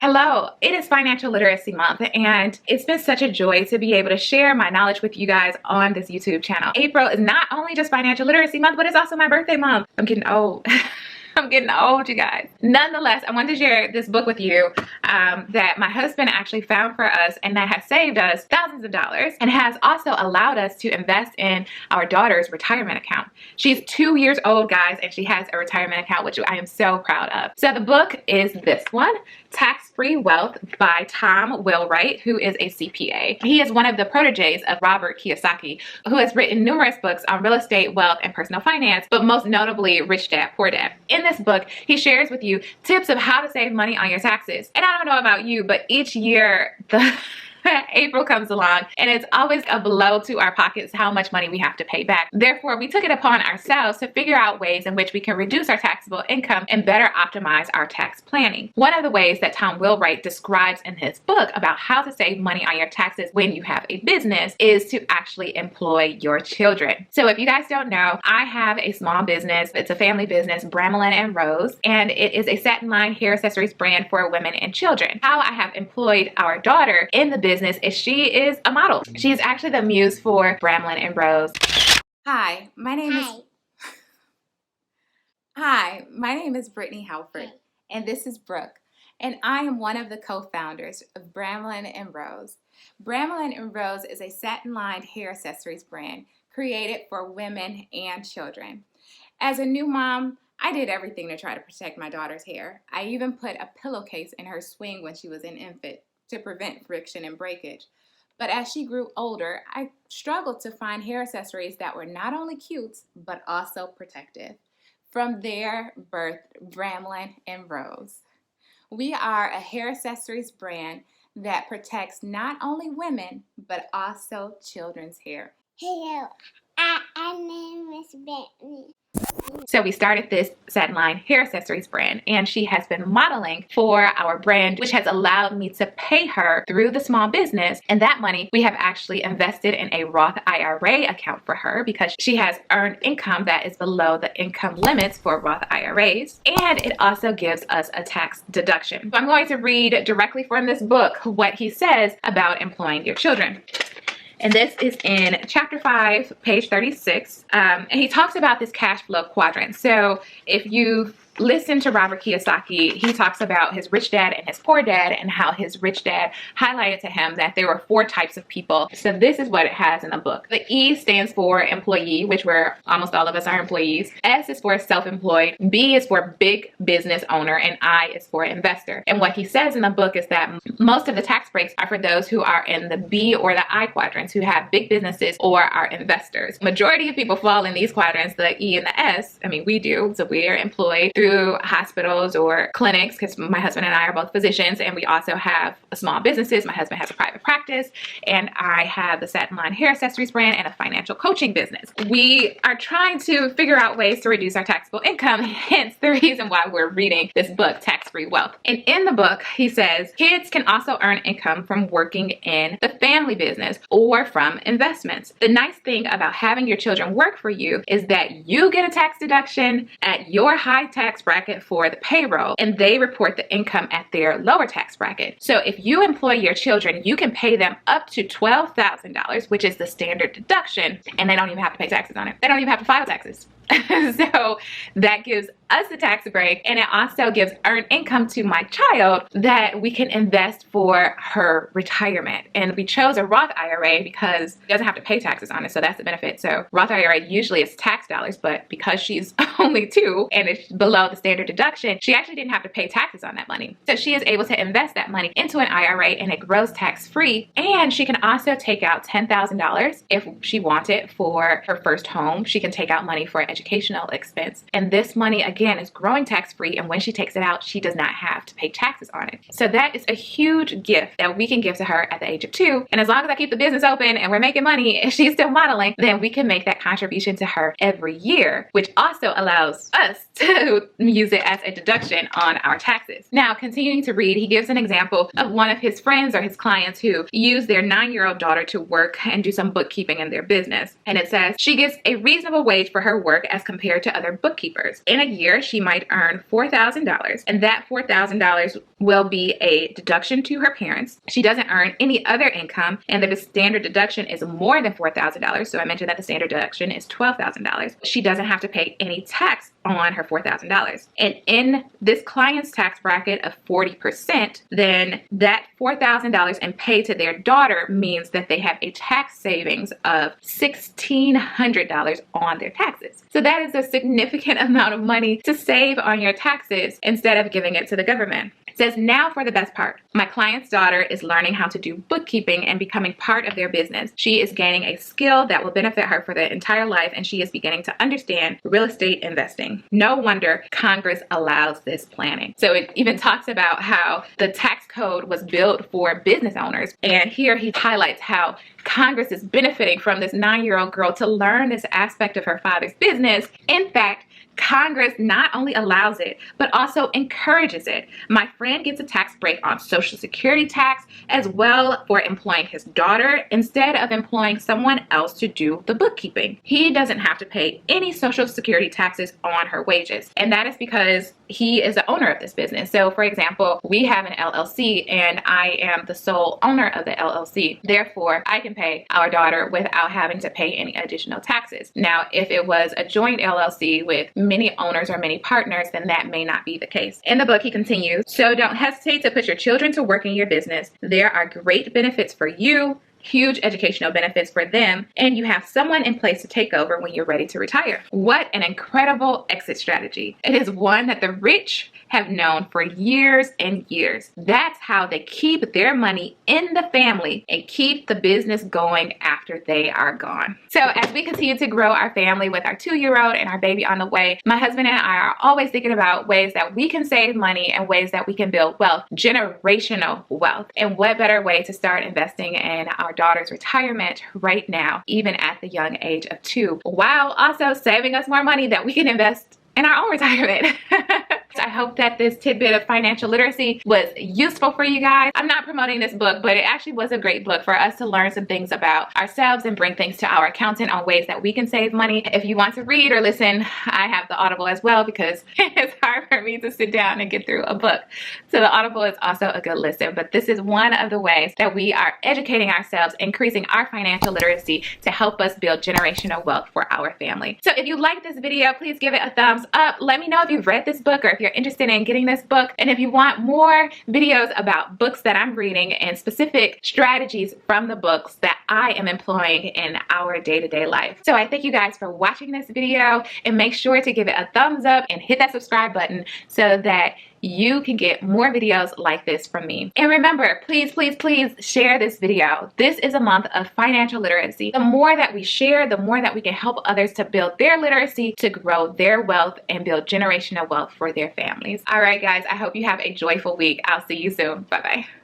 Hello, it is Financial Literacy Month, and it's been such a joy to be able to share my knowledge with you guys on this YouTube channel. April is not only just Financial Literacy Month, but it's also my birthday month. I'm getting old. I'm getting old, you guys. Nonetheless, I wanted to share this book with you that my husband actually found for us and that has saved us thousands of dollars and has also allowed us to invest in our daughter's retirement account. She's 2 years old, guys, and she has a retirement account, which I am so proud of. So the book is this one, Tax-Free Wealth by Tom Wheelwright, who is a CPA. He is one of the proteges of Robert Kiyosaki, who has written numerous books on real estate, wealth, and personal finance, but most notably Rich Dad, Poor Dad. In this book, he shares with you tips of how to save money on your taxes. And I don't know about you, but each year April comes along and it's always a blow to our pockets how much money we have to pay back. Therefore, we took it upon ourselves to figure out ways in which we can reduce our taxable income and better optimize our tax planning. One of the ways that Tom Wheelwright describes in his book about how to save money on your taxes when you have a business is to actually employ your children. So if you guys don't know, I have a small business. It's a family business, Bramlin and Rose, and it is a satin line hair accessories brand for women and children. How I have employed our daughter in the business is she is a model. She is actually the muse for Bramlin and Rose. Hi, my name is Brittany Halford, and this is Brooke, and I am one of the co-founders of Bramlin and Rose. Bramlin and Rose is a satin-lined hair accessories brand created for women and children. As a new mom, I did everything to try to protect my daughter's hair. I even put a pillowcase in her swing when she was an infant to prevent friction and breakage. But as she grew older, I struggled to find hair accessories that were not only cute, but also protective. From there, birthed Bramlin and Rose. We are a hair accessories brand that protects not only women, but also children's hair. Hello, my name is Brittany. So we started this satin line hair accessories brand, and she has been modeling for our brand, which has allowed me to pay her through the small business. And that money we have actually invested in a Roth IRA account for her because she has earned income that is below the income limits for Roth IRAs. And it also gives us a tax deduction. So I'm going to read directly from this book what he says about employing your children. And this is in chapter 5, page 36. And he talks about this cash flow quadrant. So if you listen to Robert Kiyosaki, he talks about his rich dad and his poor dad and how his rich dad highlighted to him that there were 4 types of people. So this is what it has in the book. The E stands for employee, which almost all of us are employees. S is for self-employed. B is for big business owner, and I is for investor. And what he says in the book is that most of the tax breaks are for those who are in the B or the I quadrants, who have big businesses or are investors. Majority of people fall in these quadrants, the E and the S. I mean, we do. So we are employed through hospitals or clinics because my husband and I are both physicians, and we also have small businesses. My husband has a private practice, and I have the satin line hair accessories brand and a financial coaching business. We are trying to figure out ways to reduce our taxable income, hence the reason why we're reading this book, Tax-Free Wealth. And in the book, he says kids can also earn income from working in the family business or from investments. The nice thing about having your children work for you is that you get a tax deduction at your high tax bracket for the payroll, and they report the income at their lower tax bracket. So if you employ your children, you can pay them up to $12,000, which is the standard deduction, and they don't even have to pay taxes on it. They don't even have to file taxes. So that gives us the tax break, and it also gives earned income to my child that we can invest for her retirement. And we chose a Roth IRA because it doesn't have to pay taxes on it, so that's the benefit. So Roth IRA usually is tax dollars, but because she's only 2 and it's below the standard deduction, she actually didn't have to pay taxes on that money. So she is able to invest that money into an IRA, and it grows tax-free. And she can also take out $10,000 if she wanted for her first home. She can take out money for educational expense, and this money again is growing tax-free, and when she takes it out, she does not have to pay taxes on it. So that is a huge gift that we can give to her at the age of 2, and as long as I keep the business open and we're making money and she's still modeling, then we can make that contribution to her every year, which also allows us to use it as a deduction on our taxes. Now, continuing to read, he gives an example of one of his friends or his clients who use their 9-year-old daughter to work and do some bookkeeping in their business, and it says she gets a reasonable wage for her work as compared to other bookkeepers. In a year, she might earn $4,000, and that $4,000 will be a deduction to her parents. She doesn't earn any other income, and the standard deduction is more than $4,000. So I mentioned that the standard deduction is $12,000. She doesn't have to pay any tax on her $4,000. And in this client's tax bracket of 40%, then that $4,000 and pay to their daughter means that they have a tax savings of $1,600 on their taxes. So that is a significant amount of money to save on your taxes instead of giving it to the government. It says, now for the best part. My client's daughter is learning how to do bookkeeping and becoming part of their business. She is gaining a skill that will benefit her for the entire life, and she is beginning to understand real estate investing. No wonder Congress allows this planning. So it even talks about how the tax code was built for business owners. And here he highlights how Congress is benefiting from this 9-year-old girl to learn this aspect of her father's business. In fact, Congress not only allows it, but also encourages it. My friend gets a tax break on Social Security tax as well for employing his daughter instead of employing someone else to do the bookkeeping. He doesn't have to pay any Social Security taxes on her wages. And that is because he is the owner of this business. So for example, we have an LLC and I am the sole owner of the LLC. Therefore, I can pay our daughter without having to pay any additional taxes. Now, if it was a joint LLC with many owners or many partners, then that may not be the case. In the book, he continues, so don't hesitate to put your children to work in your business. There are great benefits for you, huge educational benefits for them, and you have someone in place to take over when you're ready to retire. What an incredible exit strategy. It is one that the rich have known for years and years. That's how they keep their money in the family and keep the business going after they are gone. So as we continue to grow our family with our 2-year-old and our baby on the way, my husband and I are always thinking about ways that we can save money and ways that we can build wealth, generational wealth. And what better way to start investing in our daughter's retirement right now, even at the young age of 2, while also saving us more money that we can invest in our own retirement. I hope that this tidbit of financial literacy was useful for you guys. I'm not promoting this book, but it actually was a great book for us to learn some things about ourselves and bring things to our accountant on ways that we can save money. If you want to read or listen, I have the Audible as well because it's hard for me to sit down and get through a book. So the Audible is also a good listen, but this is one of the ways that we are educating ourselves, increasing our financial literacy to help us build generational wealth for our family. So if you like this video, please give it a thumbs up. Let me know if you've read this book or if you're interested in getting this book. And if you want more videos about books that I'm reading and specific strategies from the books that I am employing in our day-to-day life. So I thank you guys for watching this video, and make sure to give it a thumbs up and hit that subscribe button so that you can get more videos like this from me. And remember, please, please, please share this video. This is a month of financial literacy. The more that we share, the more that we can help others to build their literacy, to grow their wealth, and build generational wealth for their families. All right, guys, I hope you have a joyful week. I'll see you soon. Bye-bye.